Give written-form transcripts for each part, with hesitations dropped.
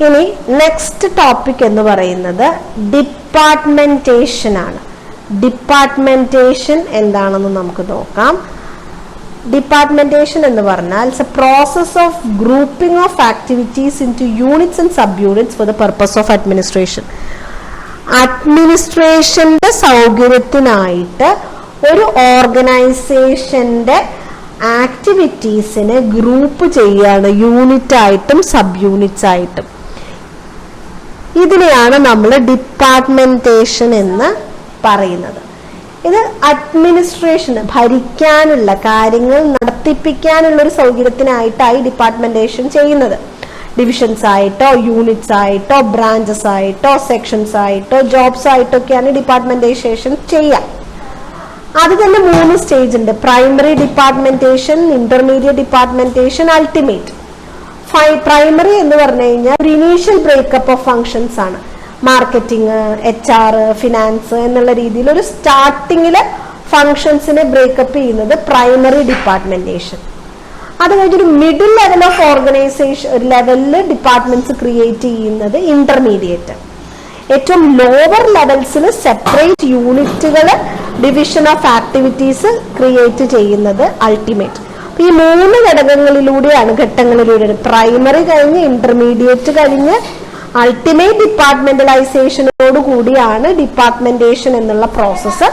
ഇനി next topic എന്ന് പറയുന്നത് ഡിപ്പാർട്ട്മെന്റേഷൻ ആണ്. ഡിപ്പാർട്ട്മെന്റേഷൻ എന്താണെന്ന് നമുക്ക് നോക്കാം. ഡിപ്പാർട്ട്മെന്റേഷൻ എന്ന് പറഞ്ഞാൽ it's a process of grouping of activities into units and sub units for the purpose of administration. അഡ്മിനിസ്ട്രേഷന്റെ സൗകര്യത്തിനായിട്ട് ഒരു ഓർഗനൈസേഷന്റെ ആക്ടിവിറ്റീസിനെ ഗ്രൂപ്പ് ചെയ്യാണ്, യൂണിറ്റ് ആയിട്ടും സബ് യൂണിറ്റ്സ് ആയിട്ടും. ഇതിനെയാണ് നമ്മൾ ഡിപ്പാർട്ട്മെന്റേഷൻ എന്ന് പറയുന്നത്. ഇത് അഡ്മിനിസ്ട്രേഷന് ഭരിക്കാനുള്ള കാര്യങ്ങൾ നടത്തിപ്പിക്കാനുള്ള ഒരു സൗകര്യത്തിനായിട്ടായി ഡിപ്പാർട്ട്മെന്റേഷൻ ചെയ്യുന്നത്. ഡിവിഷൻസ് ആയിട്ടോ യൂണിറ്റ്സ് ആയിട്ടോ ബ്രാഞ്ചസ് ആയിട്ടോ സെക്ഷൻസ് ആയിട്ടോ ജോബ്സ് ആയിട്ടൊക്കെയാണ് ഡിപ്പാർട്ട്മെന്റൈസേഷൻ ചെയ്യുക. അത് തന്നെ 3 സ്റ്റേജ് ഉണ്ട്. Primary departmentation, intermediate departmentation, ultimate. Primary എന്ന് പറഞ്ഞു കഴിഞ്ഞാൽ ഒരു ഇനീഷ്യൽ ബ്രേക്കപ്പ് ഓഫ് ഫങ്ഷൻസ് ആണ്. മാർക്കറ്റിംഗ്, HR, ഫിനാൻസ് എന്നുള്ള രീതിയിൽ ഒരു സ്റ്റാർട്ടിങ്ങില് ഫങ്ഷൻസിനെ ബ്രേക്കപ്പ് ചെയ്യുന്നത് പ്രൈമറി ഡിപ്പാർട്ട്മെന്റേഷൻ. അത് കഴിഞ്ഞൊരു മിഡിൽ ലെവൽ ഓഫ് ഓർഗനൈസേഷൻ ലെവലില് ഡിപ്പാർട്ട്മെന്റ്സ് ക്രിയേറ്റ് ചെയ്യുന്നത് ഇന്റർമീഡിയറ്റ്. ഏറ്റവും ലോവർ ലെവൽസിൽ സെപ്പറേറ്റ് യൂണിറ്റുകൾ, ഡിവിഷൻ ഓഫ് ആക്ടിവിറ്റീസ് ക്രിയേറ്റ് ചെയ്യുന്നത് അൾട്ടിമേറ്റ്. ഈ 3 ഘട്ടങ്ങളിലൂടെയാണ് പ്രൈമറി കഴിഞ്ഞ് ഇന്റർമീഡിയറ്റ് കഴിഞ്ഞ് അൾട്ടിമേറ്റ് ഡിപ്പാർട്ട്മെന്റലൈസേഷനോട് കൂടിയാണ് ഡിപ്പാർട്ട്മെന്റേഷൻ എന്നുള്ള പ്രോസസ്സ്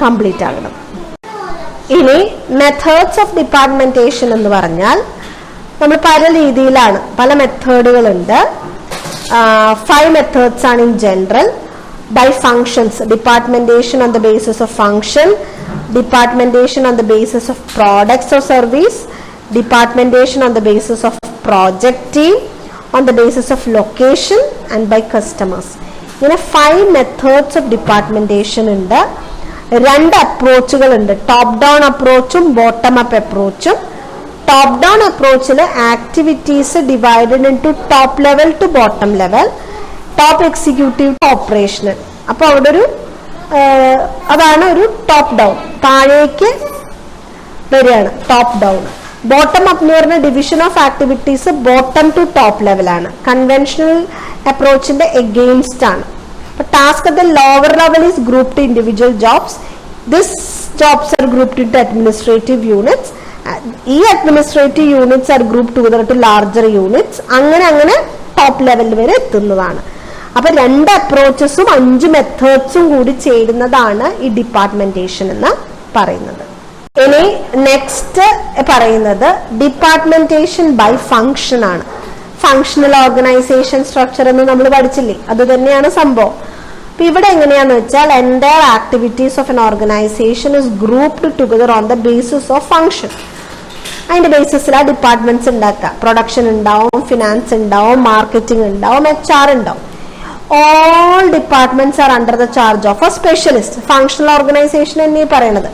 കംപ്ലീറ്റ് ആകുന്നത്. ഇനി മെത്തേഡ്സ് ഓഫ് ഡിപ്പാർട്ട്മെന്റേഷൻ എന്ന് പറഞ്ഞാൽ നമ്മൾ പല രീതിയിലാണ്, പല മെത്തേഡുകളുണ്ട്. 5 മെത്തേഡ്സ് ആണ് in general. By functions, departmentation on the basis of function, departmentation on the basis of products or service, departmentation on the basis of project team, on the basis of location and by customers. ഇങ്ങനെ 5 methods of ഡിപ്പാർട്ട്മെന്റേഷൻ ഉണ്ട്. 2 അപ്രോച്ചുകൾ ഉണ്ട്. Top down അപ്രോച്ചും bottom up അപ്രോച്ചും. Top down അപ്രോച്ചിൽ activities divided into top level to bottom level, top executive to operational. അപ്പൊ അവിടെ ഒരു അതാണ് ഒരു ടോപ്പ് ഡൗൺ, താഴേക്ക് വരികയാണ് ടോപ്പ് ഡൗൺ. ബോട്ടം അപ്പ് എന്ന് പറഞ്ഞ division of activities bottom to top ലെവലാണ്. കൺവെൻഷണൽ അപ്രോച്ചിന്റെ എഗെയിൻസ്റ്റ് ആണ്. Task at the lower level is grouped to individual jobs. This jobs are grouped into administrative units. ഈ administrative units are group together to larger units. അങ്ങനെ top ലെവലിൽ വരെ എത്തുന്നതാണ്. അപ്പൊ 2 അപ്രോച്ചസും 5 മെത്തേഡ്സും കൂടി ചേരുന്നതാണ് ഈ ഡിപ്പാർട്ട്മെന്റേഷൻ എന്ന് പറയുന്നത്. ഇനി നെക്സ്റ്റ് പറയുന്നത് ഡിപ്പാർട്ട്മെന്റേഷൻ ബൈ ഫങ്ഷൻ ആണ്. ഫങ്ഷണൽ ഓർഗനൈസേഷൻ സ്ട്രക്ചർ എന്ന് നമ്മൾ പഠിച്ചില്ലേ, അത് തന്നെയാണ് സംഭവം. അപ്പൊ ഇവിടെ എങ്ങനെയാന്ന് വെച്ചാൽ entire activities of N organisation is grouped together on the basis of function. അതിന്റെ ബേസിസിലാണ് ഡിപ്പാർട്ട്മെന്റ്സ് ഉണ്ടാക്കുക. പ്രൊഡക്ഷൻ ഉണ്ടാവും, ഫിനാൻസ് ഉണ്ടാവും, മാർക്കറ്റിംഗ് ഉണ്ടാവും, HR ഉണ്ടാവും. All departments are under the charge of A specialist. Functional organisation എന്നീ പറയണത്.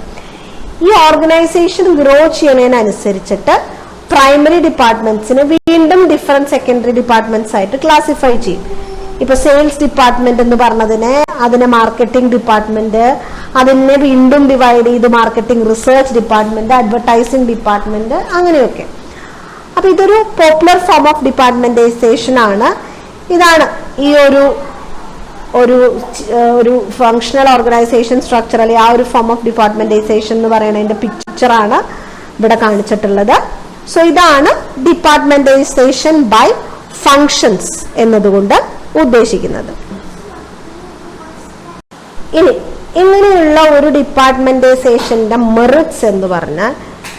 ഈ ഓർഗനൈസേഷൻ ഗ്രോ ചെയ്യുന്നതിനനുസരിച്ചിട്ട് പ്രൈമറി ഡിപ്പാർട്ട്മെന്റ്സിന് വീണ്ടും ഡിഫറെന്റ് സെക്കൻഡറി ഡിപ്പാർട്ട്മെന്റ്സ് ആയിട്ട് ക്ലാസിഫൈ ചെയ്യും. ഇപ്പൊ സെയിൽസ് ഡിപ്പാർട്ട്മെന്റ് എന്ന് പറഞ്ഞതിനെ അതിനെ മാർക്കറ്റിംഗ് ഡിപ്പാർട്ട്മെന്റ്, അതിനെ വീണ്ടും ഡിവൈഡ് ചെയ്ത് marketing research department, advertising department, അങ്ങനെയൊക്കെ. അപ്പൊ ഇതൊരു പോപ്പുലർ ഫോം ഓഫ് ഡിപ്പാർട്ട്മെന്റൈസേഷൻ ആണ്. ഇതാണ് ഈ ഒരു ഫങ്ഷണൽ ഓർഗനൈസേഷൻ സ്ട്രക്ചർ അല്ലെങ്കിൽ ആ ഒരു ഫോം ഓഫ് ഡിപ്പാർട്ട്മെന്റൈസേഷൻ എന്ന് പറയുന്നതിന്റെ പിക്ചറാണ് ഇവിടെ കാണിച്ചിട്ടുള്ളത്. സോ ഇതാണ് ഡിപ്പാർട്ട്മെന്റൈസേഷൻ ബൈ ഫങ്ഷൻസ് എന്നതുകൊണ്ട് ഉദ്ദേശിക്കുന്നത്. ഇനി ഇങ്ങനെയുള്ള ഒരു ഡിപ്പാർട്ട്മെന്റൈസേഷന്റെ മെറിറ്റ്സ് എന്ന് പറഞ്ഞാൽ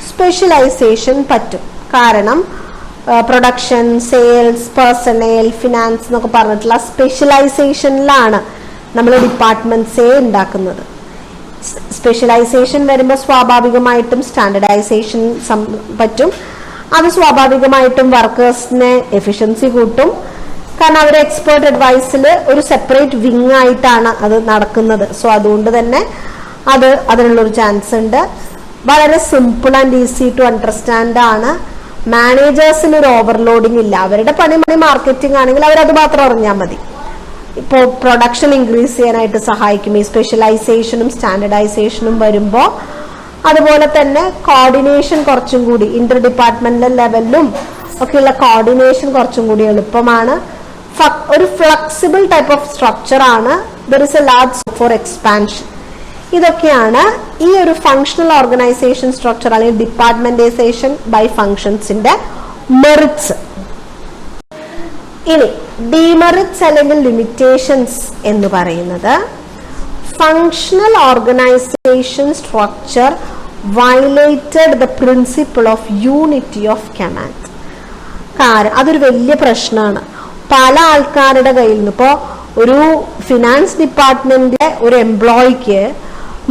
സ്പെഷ്യലൈസേഷൻ പറ്റും. കാരണം പ്രൊഡക്ഷൻ, സെയിൽസ്, പേഴ്സണൽ, ഫിനാൻസ് എന്നൊക്കെ പറഞ്ഞിട്ടുള്ള സ്പെഷ്യലൈസേഷനിലാണ് നമ്മൾ ഡിപ്പാർട്ട്മെന്റ്സേ ഉണ്ടാക്കുന്നത്. സ്പെഷ്യലൈസേഷൻ വരുമ്പോൾ സ്വാഭാവികമായിട്ടും സ്റ്റാൻഡർഡൈസേഷൻ പറ്റും. അത് സ്വാഭാവികമായിട്ടും വർക്കേഴ്സിനെ എഫിഷ്യൻസി കൂട്ടും. കാരണം അവർ എക്സ്പേർട്ട് അഡ്വൈസിൽ ഒരു സെപ്പറേറ്റ് വിങ് ആയിട്ടാണ് അത് നടക്കുന്നത്. സോ അതുകൊണ്ട് തന്നെ അതിനുള്ളൊരു ചാൻസ് ഉണ്ട്. വളരെ simple and easy to understand ആണ്. മാനേജേഴ്സിന് ഒരു ഓവർലോഡിങ് ഇല്ല. അവരുടെ പണി മാർക്കറ്റിംഗ് ആണെങ്കിൽ അവരത് മാത്രം അറിഞ്ഞാൽ മതി. ഇപ്പോൾ പ്രൊഡക്ഷൻ ഇൻക്രീസ് ചെയ്യാനായിട്ട് സഹായിക്കും ഈ സ്പെഷ്യലൈസേഷനും സ്റ്റാൻഡർഡൈസേഷനും വരുമ്പോൾ. അതുപോലെ തന്നെ കോർഡിനേഷൻ കുറച്ചും കൂടി ഇന്റർ ഡിപ്പാർട്ട്മെന്റൽ ലെവലിലും ഒക്കെയുള്ള കോർഡിനേഷൻ കുറച്ചും കൂടി എളുപ്പമാണ്. ഒരു ഫ്ലെക്സിബിൾ ടൈപ്പ് ഓഫ് സ്ട്രക്ചർ ആണ്. There is A large four expansion. ഇതൊക്കെയാണ് ഈ ഒരു ഫങ്ഷണൽ ഓർഗനൈസേഷൻ സ്ട്രക്ചർ അല്ലെങ്കിൽ ഡിപ്പാർട്ട്മെന്റൈസേഷൻ ബൈ ഫങ്ഷൻസിന്റെ മെറിറ്റ്സ്. ഇനി ഡിമെറിറ്റ്സ് അല്ലെങ്കിൽ ലിമിറ്റേഷൻസ് എന്ന് പറയുന്നത് functional organisation structure violated the principle of unity of command. കാരണം അതൊരു വലിയ പ്രശ്നമാണ്. പല ആൾക്കാരുടെ കയ്യിൽ നിന്ന് ഇപ്പോൾ ഒരു ഫിനാൻസ് ഡിപ്പാർട്ട്മെന്റിലെ ഒരു എംപ്ലോയിക്ക്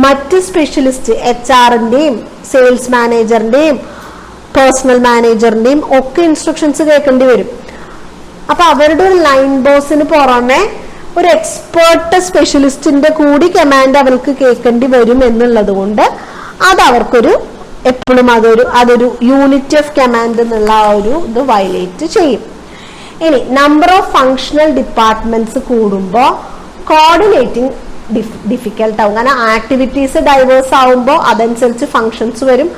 മറ്റ് സ്പെഷ്യലിസ്റ്റ് HR-ന്റെയും സെയിൽസ് മാനേജറിന്റെയും പേഴ്സണൽ മാനേജറിന്റെയും ഒക്കെ ഇൻസ്ട്രക്ഷൻസ് കേൾക്കേണ്ടി വരും. അപ്പൊ അവരുടെ ഒരു ലൈൻ ബോസിന് പുറമെ ഒരു എക്സ്പേർട്ട് സ്പെഷ്യലിസ്റ്റിന്റെ കൂടി കമാൻഡ് അവർക്ക് കേൾക്കേണ്ടി വരും എന്നുള്ളത് കൊണ്ട് അത് അവർക്കൊരു എപ്പോഴും അതൊരു യൂണിറ്റി ഓഫ് കമാൻഡ് എന്നുള്ള ആ ഒരു ഇത് വയലേറ്റ് ചെയ്യും. ഇനി നമ്പർ ഓഫ് ഫങ്ഷണൽ ഡിപ്പാർട്ട്മെന്റ്സ് കൂടുമ്പോൾ കോർഡിനേറ്റിംഗ് ഡിഫിക്കൽട്ട് ആവും. കാരണം ആക്ടിവിറ്റീസ് ഡൈവേഴ്സ് ആവുമ്പോൾ അതനുസരിച്ച് ഫങ്ഷൻസ് വരും.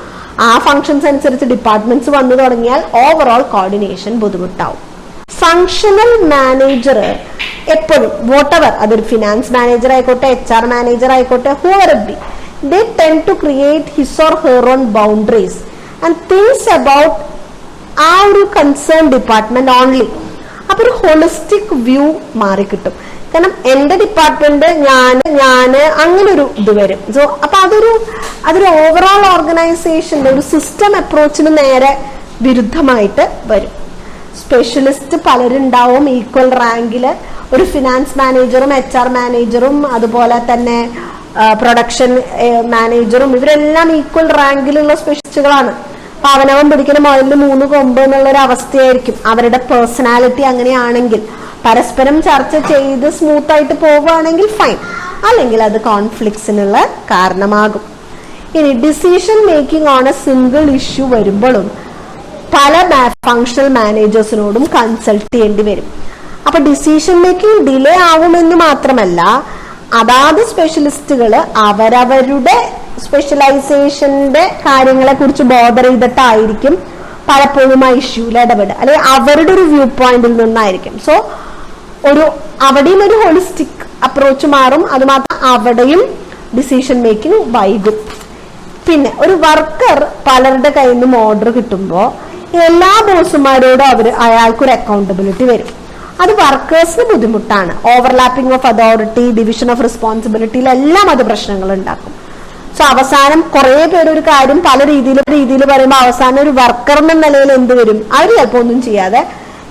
ആ ഫങ്ഷൻസ് അനുസരിച്ച് ഡിപ്പാർട്ട്മെന്റ്സ് വന്നു തുടങ്ങിയാൽ ഓവറോൾ കോർഡിനേഷൻ ബുദ്ധിമുട്ടാവും. ഫങ്ഷണൽ മാനേജർ എപ്പോഴും വോട്ടെവർ, അതൊരു ഫിനാൻസ് മാനേജർ ആയിക്കോട്ടെ, HR മാനേജർ ആയിക്കോട്ടെ, Hoover it be, they tend to create his or her own boundaries and thinks about ആ ഒരു കൺസേൺ ഡിപ്പാർട്ട്മെന്റ് ഓൺലി. അപ്പൊ ഒരു ഹോളിസ്റ്റിക് വ്യൂ മാറി കിട്ടും. കാരണം എന്റെ ഡിപ്പാർട്ട്മെന്റ് ഞാന് അങ്ങനെ ഒരു ഇത് വരും. സോ അപ്പൊ അതൊരു ഓവറോൾ ഓർഗനൈസേഷന്റെ ഒരു സിസ്റ്റം അപ്രോച്ചിന് നേരെ വിരുദ്ധമായിട്ട് വരും. സ്പെഷ്യലിസ്റ്റ് പലരുണ്ടാവും ഈക്വൽ റാങ്കില്. ഒരു ഫിനാൻസ് മാനേജറും HR മാനേജറും അതുപോലെ തന്നെ പ്രൊഡക്ഷൻ മാനേജറും ഇവരെല്ലാം ഈക്വൽ റാങ്കിലുള്ള സ്പെഷ്യലിസ്റ്റുകളാണ്. അവനവൻ പിടിക്കുന്ന മുതലിൽ 3 കൊമ്പ് എന്നുള്ളൊരു അവസ്ഥയായിരിക്കും. അവരുടെ പേഴ്സണാലിറ്റി അങ്ങനെയാണെങ്കിൽ പരസ്പരം ചർച്ച ചെയ്ത് സ്മൂത്ത് ആയിട്ട് പോവുകയാണെങ്കിൽ ഫൈൻ, അല്ലെങ്കിൽ അത് കോൺഫ്ലിക്ട്സിനുള്ള കാരണമാകും. ഇനി decision making on A single issue വരുമ്പോഴും പല ഫങ്ഷണൽ മാനേജേഴ്സിനോടും കൺസൾട്ട് ചെയ്യേണ്ടി വരും. അപ്പൊ ഡിസിഷൻ മേക്കിംഗ് ഡിലേ ആവുമെന്ന് മാത്രമല്ല, അതാത് സ്പെഷ്യലിസ്റ്റുകൾ അവരവരുടെ സ്പെഷ്യലൈസേഷന്റെ കാര്യങ്ങളെ കുറിച്ച് ബോധർ ചെയ്തിട്ടായിരിക്കും പലപ്പോഴും ആ ഇഷ്യൂവിൽ ഇടപെടുക, അല്ലെങ്കിൽ അവരുടെ ഒരു വ്യൂ പോയിന്റിൽ നിന്നായിരിക്കും. സോ അവിടെയും ഒരു ഹോളിസ്റ്റിക് അപ്രോച്ച് മാറും. അതുമാത്രം അവിടെയും ഡിസിഷൻ മേക്കിംഗ് വൈകും. പിന്നെ ഒരു വർക്കർ പലരുടെ കയ്യിൽ നിന്നും ഓർഡർ കിട്ടുമ്പോൾ എല്ലാ ബോസുമാരോടും അയാൾക്കൊരു അക്കൗണ്ടബിലിറ്റി വരും. അത് വർക്കേഴ്സിന് ബുദ്ധിമുട്ടാണ്. Overlapping of authority, division of റെസ്പോൺസിബിലിറ്റിയിലെല്ലാം അത് പ്രശ്നങ്ങൾ ഉണ്ടാക്കും. സോ അവസാനം കുറെ പേര് ഒരു കാര്യം പല രീതിയിൽ പറയുമ്പോൾ അവസാനം ഒരു വർക്കർ എന്ന നിലയിൽ എന്ത് വരും? അവർ ചിലപ്പോൾ ഒന്നും ചെയ്യാതെ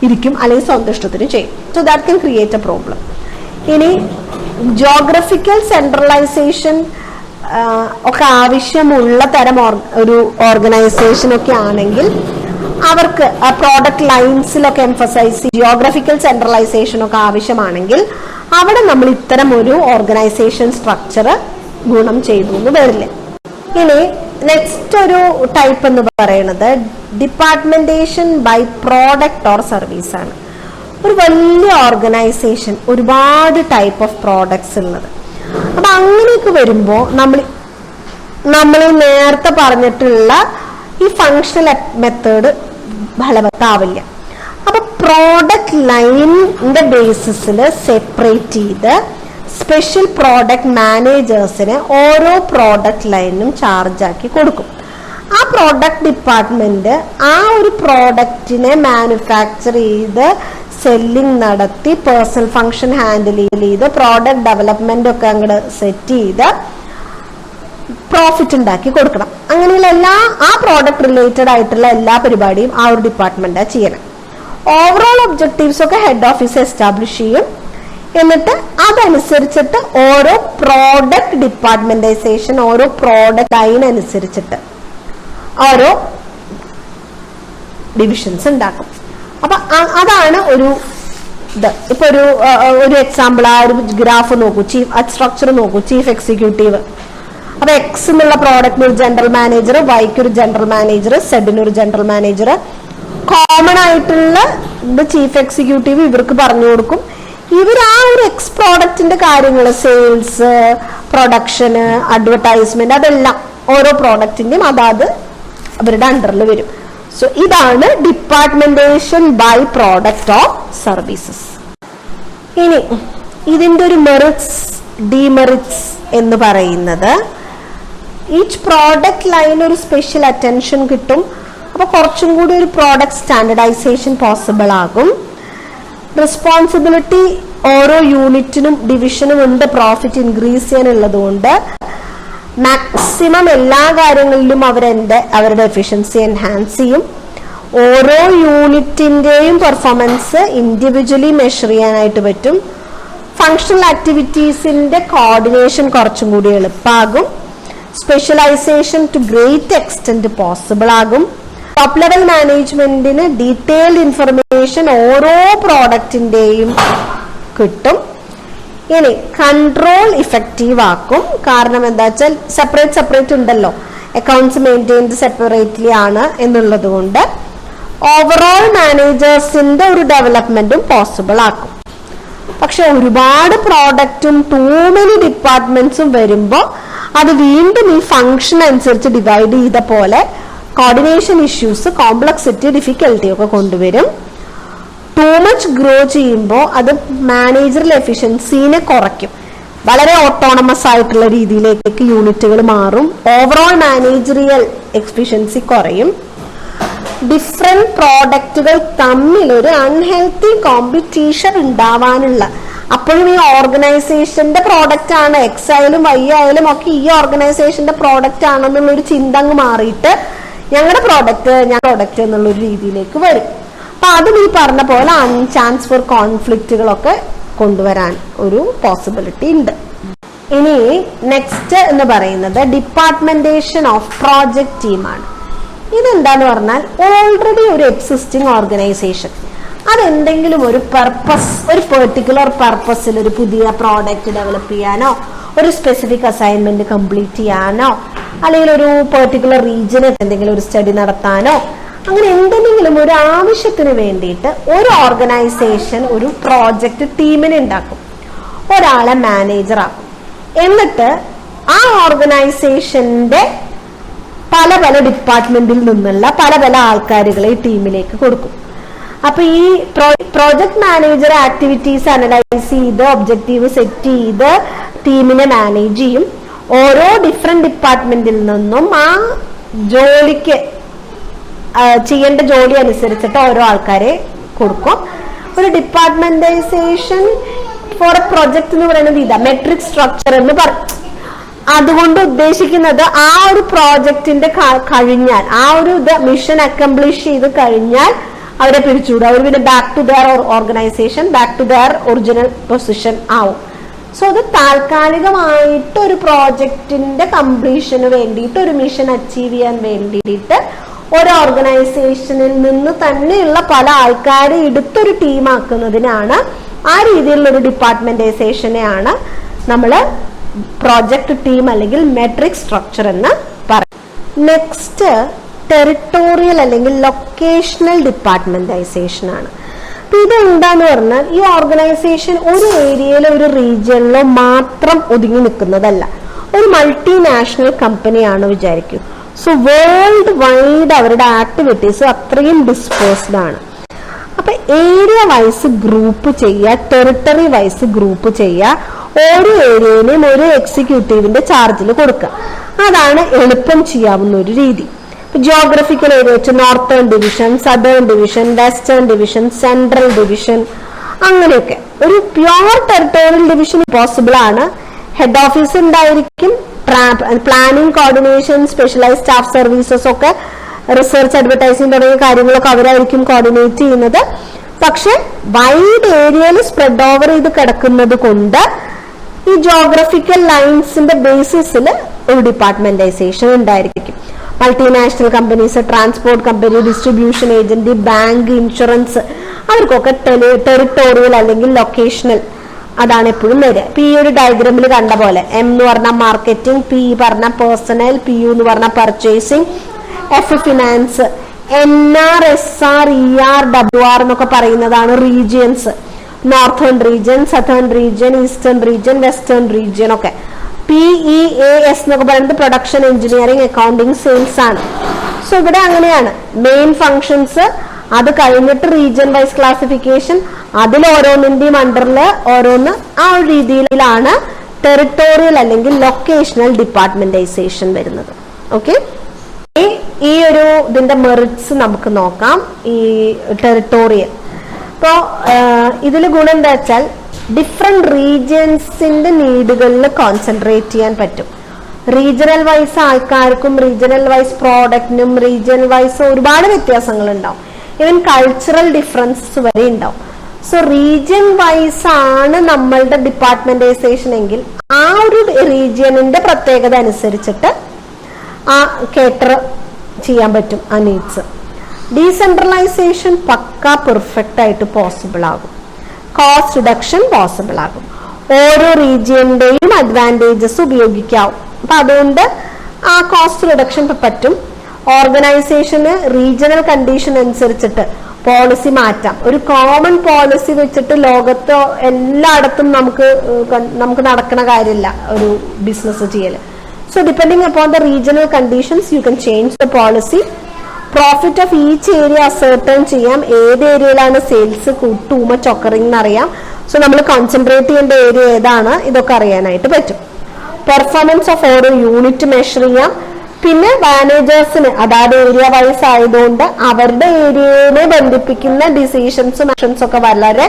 ഇരിക്കും, അല്ലെങ്കിൽ സ്വന്തം ഇഷ്ടത്തിന് ചെയ്യും. So that can create A problem. ഇനി ജോഗ്രഫിക്കൽ സെൻട്രലൈസേഷൻ ഒക്കെ ആവശ്യമുള്ള തരം ഒരു ഓർഗനൈസേഷൻ ഒക്കെ ആണെങ്കിൽ അവർക്ക് പ്രോഡക്റ്റ് ലൈൻസിലൊക്കെ എംഫസൈസ് ജിയോഗ്രഫിക്കൽ സെൻട്രലൈസേഷൻ ഒക്കെ ആവശ്യമാണെങ്കിൽ അവിടെ നമ്മൾ ഇത്തരം ഒരു ഓർഗനൈസേഷൻ സ്ട്രക്ചർ ഗുണം ചെയ്തു എന്ന് വരില്ല. ഇനി നെക്സ്റ്റ് ഒരു ടൈപ്പ് എന്ന് പറയുന്നത് ഡിപ്പാർട്ട്മെന്റേഷൻ ബൈ പ്രോഡക്റ്റ് ഓർ സർവീസ് ആണ്. ഒരു വലിയ ഓർഗനൈസേഷൻ, ഒരുപാട് ടൈപ്പ് ഓഫ് പ്രോഡക്ട്സ് ഉള്ളത്. അപ്പൊ അങ്ങനെയൊക്കെ വരുമ്പോൾ നമ്മൾ നേരത്തെ പറഞ്ഞിട്ടുള്ള ഈ ഫങ്ഷണൽ മെത്തേഡ് ഫലവത്താവില്ല. അപ്പൊ പ്രോഡക്റ്റ് ലൈനിന്റെ ബേസിസിൽ സെപ്പറേറ്റ് ചെയ്ത് സ്പെഷ്യൽ പ്രോഡക്റ്റ് മാനേജേഴ്സിന് ഓരോ പ്രോഡക്റ്റ് ലൈനും ചാർജ് ആക്കി കൊടുക്കും. ആ പ്രോഡക്റ്റ് ഡിപ്പാർട്ട്മെന്റ് ആ ഒരു പ്രോഡക്റ്റിനെ മാനുഫാക്ചർ ചെയ്ത് സെല്ലിംഗ് നടത്തി പേഴ്സണൽ ഫംഗ്ഷൻ ഹാൻഡിൽ ചെയ്ത് പ്രോഡക്റ്റ് ഡെവലപ്മെന്റ് ഒക്കെ അങ്ങോട്ട് സെറ്റ് ചെയ്ത് പ്രോഫിറ്റ് ഉണ്ടാക്കി കൊടുക്കണം. അങ്ങനെയുള്ള ആ പ്രോഡക്റ്റ് റിലേറ്റഡ് ആയിട്ടുള്ള എല്ലാ പരിപാടിയും ആ ഒരു ഡിപ്പാർട്ട്മെന്റാ ചെയ്യണം. ഓവറോൾ ഒബ്ജക്റ്റീവ്സ് ഒക്കെ ഹെഡ് ഓഫീസ് എസ്റ്റാബ്ലിഷ് ചെയ്യും. എന്നിട്ട് അതനുസരിച്ചിട്ട് ഓരോ പ്രോഡക്റ്റ് ഡിപ്പാർട്ട്മെന്റൈസേഷൻ, ഓരോ പ്രോഡക്റ്റ് ലൈൻ അനുസരിച്ചിട്ട് ഓരോ ഡിവിഷൻസ് ഉണ്ടാക്കും. അപ്പൊ അതാണ് ഒരു ഇത്. ഇപ്പൊ ഒരു എക്സാമ്പിൾ, ആ ഒരു ഗ്രാഫ് നോക്കൂ, സ്ട്രക്ചർ നോക്കൂ. ചീഫ് എക്സിക്യൂട്ടീവ്, അപ്പൊ എക്സ് എന്നുള്ള പ്രോഡക്റ്റിന് ഒരു ജനറൽ മാനേജർ, വൈക്ക് ഒരു ജനറൽ മാനേജർ, സെഡിന് ഒരു ജനറൽ മാനേജർ. കോമൺ ആയിട്ടുള്ള ചീഫ് എക്സിക്യൂട്ടീവ് ഇവർക്ക് പറഞ്ഞു കൊടുക്കും. ഇവർ ആ ഒരു എക്സ് പ്രോഡക്റ്റിന്റെ കാര്യങ്ങൾ, സെയിൽസ്, പ്രൊഡക്ഷന്, അഡ്വർടൈസ്മെന്റ്, അതെല്ലാം ഓരോ പ്രോഡക്റ്റിന്റെയും അതാത് അവരുടെ അണ്ടറിൽ വരും. സോ ഇതാണ് ഡിപ്പാർട്ട്മെന്റേഷൻ ബൈ പ്രോഡക്റ്റ് ഓഫ് സർവീസസ്. ഇനി ഇതിൻ്റെ ഒരു മെറിറ്റ്സ് ഡിമെറിറ്റ്സ് എന്ന് പറയുന്നത്, ഈച്ച് പ്രോഡക്റ്റ് ലൈൻ ഒരു സ്പെഷ്യൽ അറ്റൻഷൻ കിട്ടും. അപ്പോൾ കുറച്ചും കൂടി ഒരു പ്രോഡക്റ്റ് സ്റ്റാൻഡർഡൈസേഷൻ പോസിബിൾ ആകും. റെസ്പോൺസിബിലിറ്റി ഓരോ യൂണിറ്റിനും ഡിവിഷനും ഉണ്ട് പ്രോഫിറ്റ് ഇൻക്രീസ് ചെയ്യാനുള്ളത് കൊണ്ട് മാക്സിമം എല്ലാ കാര്യങ്ങളിലും അവരുടെ എഫിഷ്യൻസി എൻഹാൻസ് ചെയ്യും. ഓരോ യൂണിറ്റിൻ്റെയും പെർഫോമൻസ് ഇൻഡിവിജ്വലി മെഷർ ചെയ്യാനായിട്ട് പറ്റും. ഫങ്ഷണൽ ആക്ടിവിറ്റീസിന്റെ കോർഡിനേഷൻ കുറച്ചും കൂടി എളുപ്പമാകും. Specialisation to great extent possible ആകും. ടോപ്പ് ലെവൽ മാനേജ്മെന്റിന് ഡീറ്റെയിൽഡ് ഇൻഫർമേഷൻ ഓരോ പ്രോഡക്റ്റിന്റെയും കിട്ടും. ഇനി കൺട്രോൾ ഇഫക്റ്റീവ് ആക്കും. കാരണം എന്താ വെച്ചാൽ സെപ്പറേറ്റ് ഉണ്ടല്ലോ, അക്കൗണ്ട്സ് മെയിൻറ്റെയിൻഡ് സെപ്പറേറ്റ്ലി ആണ് എന്നുള്ളത് കൊണ്ട് ഓവറോൾ മാനേജേഴ്സിന്റെ ഒരു ഡെവലപ്മെന്റും പോസിബിൾ ആക്കും. പക്ഷെ ഒരുപാട് പ്രോഡക്റ്റും ടൂ മെനി ഡിപ്പാർട്ട്മെന്റ്സും വരുമ്പോൾ അത് വീണ്ടും ഈ ഫംഗ്ഷൻ അനുസരിച്ച് ഡിവൈഡ് ചെയ്ത പോലെ കോർഡിനേഷൻ ഇഷ്യൂസ്, കോംപ്ലക്സിറ്റി, ഡിഫിക്കൽട്ടി ഒക്കെ കൊണ്ടുവരും. ടൂ മച്ച് ഗ്രോ ചെയ്യുമ്പോൾ അത് മാനേജറൽ എഫിഷ്യൻസിനെ കുറയ്ക്കും. വളരെ ഓട്ടോണമസ് ആയിട്ടുള്ള രീതിയിലേക്ക് യൂണിറ്റുകൾ മാറും. ഓവറോൾ മാനേജറിയൽ എഫിഷ്യൻസി കുറയും. ഡിഫറെന്റ് പ്രോഡക്റ്റുകൾ തമ്മിൽ ഒരു അൺഹെൽത്തി കോമ്പറ്റീഷൻ ഉണ്ടാവാനുള്ള, അപ്പോഴും ഈ ഓർഗനൈസേഷന്റെ പ്രോഡക്റ്റ് ആണ്, എക്സ് ആയാലും വൈ ആയാലും ഒക്കെ ഈ ഓർഗനൈസേഷന്റെ പ്രോഡക്റ്റ് ആണെന്നുള്ളൊരു ചിന്ത അങ്ങ് മാറിയിട്ട് ഞങ്ങളുടെ പ്രോഡക്റ്റ് എന്നുള്ളൊരു രീതിയിലേക്ക് വരും. അപ്പൊ അതും ഈ പറഞ്ഞ പോലെ ചാൻസ് ഫോർ കോൺഫ്ലിക്റ്റുകളൊക്കെ കൊണ്ടുവരാൻ ഒരു പോസിബിലിറ്റി ഉണ്ട്. ഇനി നെക്സ്റ്റ് എന്ന് പറയുന്നത് ഡിപ്പാർട്ട്മെന്റേഷൻ ഓഫ് പ്രോജക്ട് ടീമാണ്. ഇതെന്താന്ന് പറഞ്ഞാൽ ഓൾറെഡി ഒരു എക്സിസ്റ്റിംഗ് ഓർഗനൈസേഷൻ അതെന്തെങ്കിലും ഒരു പെർട്ടിക്കുലർ പർപ്പസിൽ ഒരു പുതിയ പ്രോഡക്റ്റ് ഡെവലപ്പ് ചെയ്യാനോ, ഒരു സ്പെസിഫിക് അസൈൻമെന്റ് കംപ്ലീറ്റ് ചെയ്യാനോ, അല്ലെങ്കിൽ ഒരു പെർട്ടിക്കുലർ റീജിയനിൽ എന്തെങ്കിലും ഒരു സ്റ്റഡി നടത്താനോ, അങ്ങനെ എന്തെങ്കിലും ഒരു ആവശ്യത്തിന് വേണ്ടിയിട്ട് ഒരു ഓർഗനൈസേഷൻ ഒരു പ്രോജക്റ്റ് ടീമിനെ ഉണ്ടാക്കും, ഒരാളെ മാനേജർ ആക്കും. എന്നിട്ട് ആ ഓർഗനൈസേഷന്റെ പല ഡിപ്പാർട്ട്മെന്റിൽ നിന്നുള്ള പല ആൾക്കാരുകളെ ടീമിലേക്ക് കൊടുക്കും. അപ്പൊ ഈ പ്രോജക്ട് മാനേജർ ആക്ടിവിറ്റീസ് അനലൈസ് ചെയ്ത് ഒബ്ജക്റ്റീവ് സെറ്റ് ചെയ്ത് ടീമിനെ മാനേജ് ചെയ്യും. ഓരോ ഡിഫറെന്റ് ഡിപ്പാർട്ട്മെന്റിൽ നിന്നും ആ ജോലിക്ക് ചെയ്യേണ്ട ജോലി അനുസരിച്ചിട്ട് ഓരോ ആൾക്കാരെ കൊടുക്കും. ഒരു ഡിപ്പാർട്ട്മെന്റൈസേഷൻ ഫോർ എ പ്രൊജക്ട് എന്ന് പറയുന്നത് ഇതാ മെട്രിക് സ്ട്രക്ചർ എന്ന് പറയും. അതുകൊണ്ട് ഉദ്ദേശിക്കുന്നത് ആ ഒരു പ്രോജക്റ്റിന്റെ കഴിഞ്ഞാൽ, ആ ഒരു മിഷൻ അക്കംപ്ലിഷ് ചെയ്ത് കഴിഞ്ഞാൽ അവരെ പിരിച്ചുവിടും. അവർ പിന്നെ back to their organisation, back to their original position ആവും. സോ അത് താൽക്കാലികമായിട്ട് ഒരു പ്രോജക്റ്റിന്റെ കംപ്ലീഷന് വേണ്ടിയിട്ട്, ഒരു മിഷൻ അച്ചീവ് ചെയ്യാൻ വേണ്ടിയിട്ട് ഒരു ഓർഗനൈസേഷനിൽ നിന്ന് തന്നെയുള്ള പല ആൾക്കാരെ എടുത്തൊരു ടീമാക്കുന്നതിനാണ്, ആ രീതിയിലുള്ള ഒരു ഡിപ്പാർട്ട്മെന്റൈസേഷനെയാണ് നമ്മൾ പ്രോജക്ട് ടീം അല്ലെങ്കിൽ മെട്രിക് സ്ട്രക്ചർ എന്ന് പറയും. നെക്സ്റ്റ് ടെറിട്ടോറിയൽ അല്ലെങ്കിൽ ലൊക്കേഷണൽ ഡിപ്പാർട്ട്മെന്റൈസേഷൻ ആണ്. അപ്പൊ ഇത് എന്താന്ന് പറഞ്ഞാൽ ഈ ഓർഗനൈസേഷൻ ഒരു ഏരിയയിലോ ഒരു റീജിയനിലോ മാത്രം ഒതുങ്ങി നിൽക്കുന്നതല്ല. ഒരു മൾട്ടിനാഷണൽ കമ്പനിയാണ് വിചാരിക്കും. സോ വേൾഡ് വൈഡ് അവരുടെ ആക്ടിവിറ്റീസ് അത്രയും ഡിസ്പേഴ്സ്ഡ് ആണ്. അപ്പൊ ഏരിയ വൈസ് ഗ്രൂപ്പ് ചെയ്യുക, ടെറിട്ടറി വൈസ് ഗ്രൂപ്പ് ചെയ്യുക, ഓരോ ഏരിയയിലും ഒരു എക്സിക്യൂട്ടീവിന്റെ ചാർജിൽ കൊടുക്കുക. അതാണ് എളുപ്പം ചെയ്യാവുന്ന ഒരു രീതി. ജിയോഗ്രഫിക്കൽ ഏരിയ വെച്ച് northern division, southern division, western division, central division, അങ്ങനെയൊക്കെ ഒരു പ്യുവർ ടെറിട്ടോറിയൽ ഡിവിഷൻ പോസിബിൾ ആണ്. ഹെഡ് ഓഫീസ് ഉണ്ടായിരിക്കും, planning, coordination, specialised staff services ഒക്കെ, റിസർച്ച്, അഡ്വർടൈസിംഗ് തുടങ്ങിയ കാര്യങ്ങളൊക്കെ അവരായിരിക്കും കോർഡിനേറ്റ് ചെയ്യുന്നത്. പക്ഷെ വൈഡ് ഏരിയയിൽ സ്പ്രെഡ് ഓവർ ചെയ്ത് കിടക്കുന്നത് കൊണ്ട് ഈ ജിയോഗ്രഫിക്കൽ ലൈൻസിന്റെ ബേസിസിൽ ഒരു ഡിപ്പാർട്ട്മെന്റൈസേഷൻ ഉണ്ടായിരിക്കും. Multinational companies, transport company, distribution agent, bank, insurance, അവർക്കൊക്കെ ടെറിട്ടോറിയൽ അല്ലെങ്കിൽ ലൊക്കേഷണൽ അതാണ് എപ്പോഴും വരിക. ഇപ്പൊ ഈ ഒരു ഡയഗ്രാമിൽ കണ്ട പോലെ എം എന്ന് പറഞ്ഞ മാർക്കറ്റിംഗ്, പി പറഞ്ഞ പേഴ്സണൽ, പി യു എന്ന് പറഞ്ഞ purchasing, F finance, NR, SR, ER, WR എന്നൊക്കെ പറയുന്നതാണ് regions. Northern region, southern region, eastern region, western region ഒക്കെ. PEAS എന്നൊക്കെ പറയുന്നത് പ്രൊഡക്ഷൻ, എഞ്ചിനീയറിംഗ്, അക്കൗണ്ടിങ്, സെയിൽസ് ആണ്. സോ ഇവിടെ അങ്ങനെയാണ് മെയിൻ ഫങ്ഷൻസ് അത് കഴിഞ്ഞിട്ട് റീജിയൻ വൈസ് ക്ലാസിഫിക്കേഷൻ, അതിൽ ഓരോന്നിന്റെയും അണ്ടറിൽ ഓരോന്ന് ആ ഒരു രീതിയിലാണ് ടെറിട്ടോറിയൽ അല്ലെങ്കിൽ ലൊക്കേഷണൽ ഡിപ്പാർട്ട്മെന്റൈസേഷൻ വരുന്നത്. ഓക്കെ, ഈ ഒരു ഇതിന്റെ മെറിറ്റ്സ് നമുക്ക് നോക്കാം. ഈ ടെറിട്ടോറിയൽ ഇപ്പോ ഇതിൽ ഗുണം എന്താ വെച്ചാൽ ഡിഫറെന്റ് റീജിയൻസിന്റെ നീഡുകളിൽ കോൺസെൻട്രേറ്റ് ചെയ്യാൻ പറ്റും. റീജിയണൽ വൈസ് ആൾക്കാർക്കും റീജിയണൽ വൈസ് പ്രോഡക്റ്റിനും റീജിയണൽ വൈസ് ഒരുപാട് വ്യത്യാസങ്ങൾ ഉണ്ടാവും. ഈവൻ കൾച്ചറൽ ഡിഫറൻസസ് വരെ ഉണ്ടാവും. സോ റീജിയൻ വൈസ് ആണ് നമ്മളുടെ ഡിപ്പാർട്ട്മെന്റൈസേഷൻ എങ്കിൽ ആ ഒരു റീജിയനിന്റെ പ്രത്യേകത അനുസരിച്ചിട്ട് ആ കേറ്റർ ചെയ്യാൻ പറ്റും ആ നീഡ്സ്. ഡീസെൻട്രലൈസേഷൻ പക്ക പെർഫെക്റ്റ് ആയിട്ട് പോസിബിൾ ആകും. കോസ്റ്റ് റിഡക്ഷൻ പോസിബിൾ ആകും. ഓരോ റീജിയന്റെയും അഡ്വാൻറ്റേജസ് ഉപയോഗിക്കാവും. അപ്പൊ അതുകൊണ്ട് ആ കോസ്റ്റ് റിഡക്ഷൻ പറ്റും. ഓർഗനൈസേഷന് റീജിയണൽ കണ്ടീഷൻ അനുസരിച്ചിട്ട് പോളിസി മാറ്റാം. ഒരു കോമൺ പോളിസി വെച്ചിട്ട് ലോകത്ത് എല്ലായിടത്തും നമുക്ക് നടക്കുന്ന കാര്യമില്ല ഒരു ബിസിനസ് ചെയ്യല്. So depending upon the regional conditions you can change the policy. Profit of each area ascertain ചെയ്യാം. ഏത് ഏരിയയിലാണ് സെയിൽസ് ടൂ മച്ച് ഒക്കറിംഗ് എന്നറിയാം. സോ നമ്മൾ കോൺസെൻട്രേറ്റ് ചെയ്യേണ്ട ഏരിയ ഏതാണ്, ഇതൊക്കെ അറിയാനായിട്ട് പറ്റും. പെർഫോമൻസ് ഓഫ് ഓരോ യൂണിറ്റ് മെഷർ ചെയ്യാം. പിന്നെ മാനേജേഴ്സിന് അതായത് ഏരിയ വൈസ് ആയതുകൊണ്ട് അവരുടെ ഏരിയയെ ബന്ധിപ്പിക്കുന്ന ഡിസിഷൻസും ആക്ഷൻസും ഒക്കെ വളരെ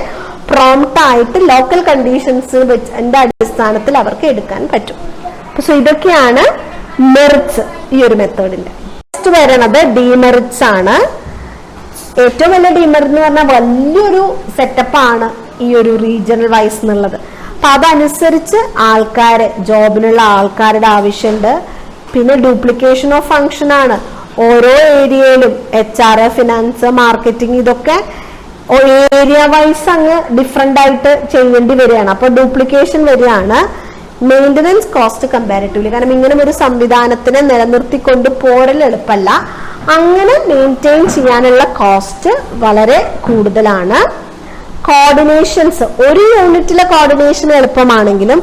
പ്രോംപ്റ്റ് ആയിട്ട് ലോക്കൽ കണ്ടീഷൻസിന്റെ അടിസ്ഥാനത്തിൽ അവർക്ക് എടുക്കാൻ പറ്റും. സോ ഇതൊക്കെയാണ് മെറിറ്റ്സ് ഈ ഒരു മെത്തേഡിന്റെ. നെക്സ്റ്റ് വരുന്നത് ഡിമെറിറ്റ്സ് ആണ്. ഏറ്റവും വലിയ ഡിമെറിറ്റ് എന്ന് പറഞ്ഞാൽ വലിയൊരു സെറ്റപ്പാണ് ഈ ഒരു റീജിയണൽ വൈസ് എന്നുള്ളത്. അപ്പൊ അതനുസരിച്ച് ജോബിനുള്ള ആൾക്കാരുടെ ആവശ്യമുണ്ട്. പിന്നെ ഡ്യൂപ്ലിക്കേഷൻ ഓഫ് ഫംഗ്ഷൻ ആണ്. ഓരോ ഏരിയയിലും HR, ഫിനാൻസ്, മാർക്കറ്റിംഗ് ഇതൊക്കെ ഏരിയ വൈസ് അങ്ങ് ഡിഫറെന്റ് ആയിട്ട് ചെയ്യേണ്ടി വരികയാണ്. അപ്പൊ ഡ്യൂപ്ലിക്കേഷൻ വരികയാണ്. മെയിൻ്റനൻസ് കോസ്റ്റ് കമ്പാരിറ്റീവ്ലി, കാരണം ഇങ്ങനെ ഒരു സംവിധാനത്തിനെ നിലനിർത്തിക്കൊണ്ട് പോരൽ എളുപ്പമല്ല. അങ്ങനെ മെയിൻറ്റെയിൻ ചെയ്യാനുള്ള കോസ്റ്റ് വളരെ കൂടുതലാണ്. കോർഡിനേഷൻസ്, ഒരു യൂണിറ്റിലെ കോർഡിനേഷൻ എളുപ്പമാണെങ്കിലും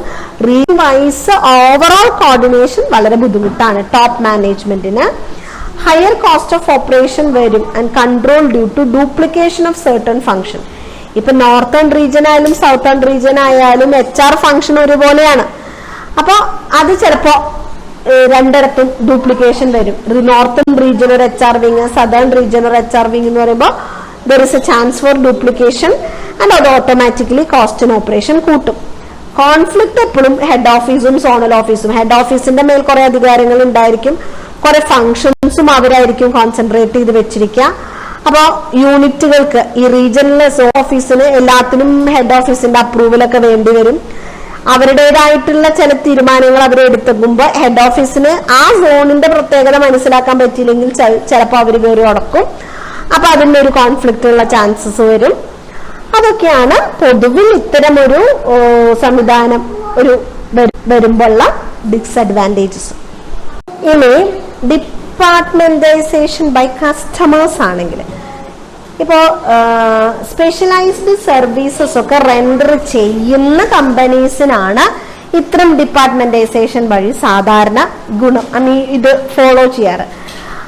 റീജിയൻ വൈസ് ഓവറോൾ കോർഡിനേഷൻ വളരെ ബുദ്ധിമുട്ടാണ് ടോപ്പ് മാനേജ്മെന്റിന്. ഹയർ കോസ്റ്റ് ഓഫ് ഓപ്പറേഷൻ വരും and control due to duplication of certain function. ഇപ്പൊ നോർത്തേൺ റീജിയൻ ആയാലും സൗത്തേൺ റീജിയൻ ആയാലും HR ഫംഗ്ഷൻ ഒരുപോലെയാണ്. അപ്പൊ അത് ചിലപ്പോ രണ്ടിടത്തും ഡ്യൂപ്ലിക്കേഷൻ വരും. നോർത്തേൺ റീജിയൻ ഒരു HR വിങ്, സദേൺ റീജിയൻ ഒരു HR വിങ് എന്ന് പറയുമ്പോൾ there is a chance for duplication and അത് ഓട്ടോമാറ്റിക്കലി കോസ്റ്റ് ആൻഡ് ഓപ്പറേഷൻ കൂട്ടും. കോൺഫ്ലിക്ട് എപ്പോഴും ഹെഡ് ഓഫീസും സോണൽ ഓഫീസും, ഹെഡ് ഓഫീസിന്റെ മേൽ കുറെ അധികാരങ്ങൾ ഉണ്ടായിരിക്കും, കുറെ ഫംഗ്ഷൻസും അവരായിരിക്കും കോൺസെൻട്രേറ്റ് ചെയ്ത് വെച്ചിരിക്കുക. അപ്പോൾ യൂണിറ്റുകൾക്ക് ഈ റീജിയണൽ ഓഫീസിന് എല്ലാത്തിനും ഹെഡ് ഓഫീസിന്റെ അപ്രൂവലൊക്കെ വേണ്ടി വരും. അവരുടേതായിട്ടുള്ള ചില തീരുമാനങ്ങൾ അവർ എടുത്തുമ്പോൾ ഹെഡ് ഓഫീസിന് ആ സോണിന്റെ പ്രത്യേകത മനസ്സിലാക്കാൻ പറ്റിയില്ലെങ്കിൽ ചിലപ്പോൾ അവർ കയറി ഉടക്കും. അപ്പൊ അതിന്റെ ഒരു കോൺഫ്ലിക്റ്റ് ഉള്ള ചാൻസസ് വരും. അതൊക്കെയാണ് പൊതുവിൽ ഇത്തരം ഒരു സംവിധാനം വരുമ്പോഴുള്ള ഡിസ്അഡ്വാൻറ്റേജസ്. ഇനി ഡിപ്പാർട്ട്മെന്റൈസേഷൻ ബൈ കസ്റ്റമേഴ്സ് ആണെങ്കിൽ, ഇപ്പോ സ്പെഷ്യലൈസ്ഡ് സർവീസസ് ഒക്കെ റെൻഡർ ചെയ്യുന്ന കമ്പനീസിനാണ് ഇത്തരം ഡിപ്പാർട്ട്മെന്റൈസേഷൻ വഴി സാധാരണ ഇത് ഫോളോ ചെയ്യാറ്.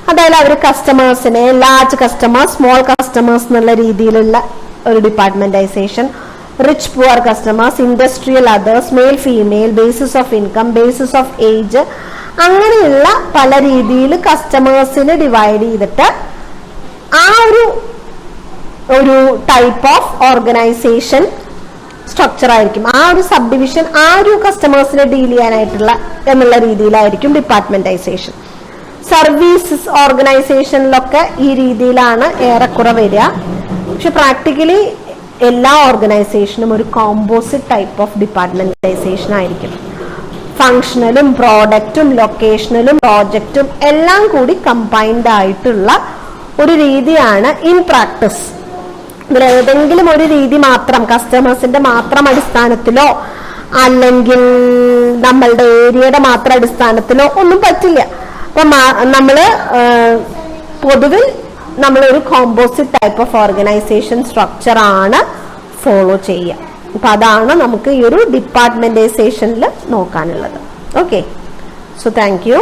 അതായത് അവർ കസ്റ്റമേഴ്സിനെ ലാർജ് കസ്റ്റമേഴ്സ്, സ്മോൾ കസ്റ്റമേഴ്സ് എന്നുള്ള രീതിയിലുള്ള ഒരു departmentisation, rich poor customers, industrial others, male female, basis of income, basis of age, അങ്ങനെയുള്ള പല രീതിയിൽ കസ്റ്റമേഴ്സിനെ ഡിവൈഡ് ചെയ്തിട്ട് ആ ഒരു ടൈപ്പ് ഓഫ് ഓർഗനൈസേഷൻ സ്ട്രക്ചർ ആയിരിക്കും. ആ ഒരു സബ് ഡിവിഷൻ ആ ഒരു കസ്റ്റമേഴ്സിനെ ഡീൽ ചെയ്യാനായിട്ടുള്ള എന്നുള്ള രീതിയിലായിരിക്കും ഡിപ്പാർട്ട്മെന്റൈസേഷൻ. സർവീസസ് ഓർഗനൈസേഷനിലൊക്കെ ഈ രീതിയിലാണ് ഏറെക്കുറെ വരിക. പക്ഷെ പ്രാക്ടിക്കലി എല്ലാ ഓർഗനൈസേഷനും ഒരു കോമ്പോസിറ്റ് ടൈപ്പ് ഓഫ് ഡിപ്പാർട്ട്മെന്റൈസേഷൻ ആയിരിക്കും. ഫങ്ഷണലും പ്രോഡക്റ്റും ലൊക്കേഷണലും പ്രോജക്റ്റും എല്ലാം കൂടി കമ്പൈൻഡ് ആയിട്ടുള്ള ഒരു രീതിയാണ് ഇൻ പ്രാക്ടീസ്. ഇതിൽ ഏതെങ്കിലും ഒരു രീതി മാത്രം കസ്റ്റമേഴ്സിന്റെ മാത്രം അടിസ്ഥാനത്തിലോ അല്ലെങ്കിൽ നമ്മളുടെ ഏരിയയുടെ മാത്രം അടിസ്ഥാനത്തിലോ ഒന്നും പറ്റില്ല. അപ്പൊ നമ്മള് പൊതുവിൽ നമ്മളൊരു composite type of organisation structure ആണ് ഫോളോ ചെയ്യുക. അപ്പൊ അതാണ് നമുക്ക് ഈ ഒരു ഡിപ്പാർട്ട്മെന്റൈസേഷനിൽ നോക്കാനുള്ളത്. Okay, so thank U.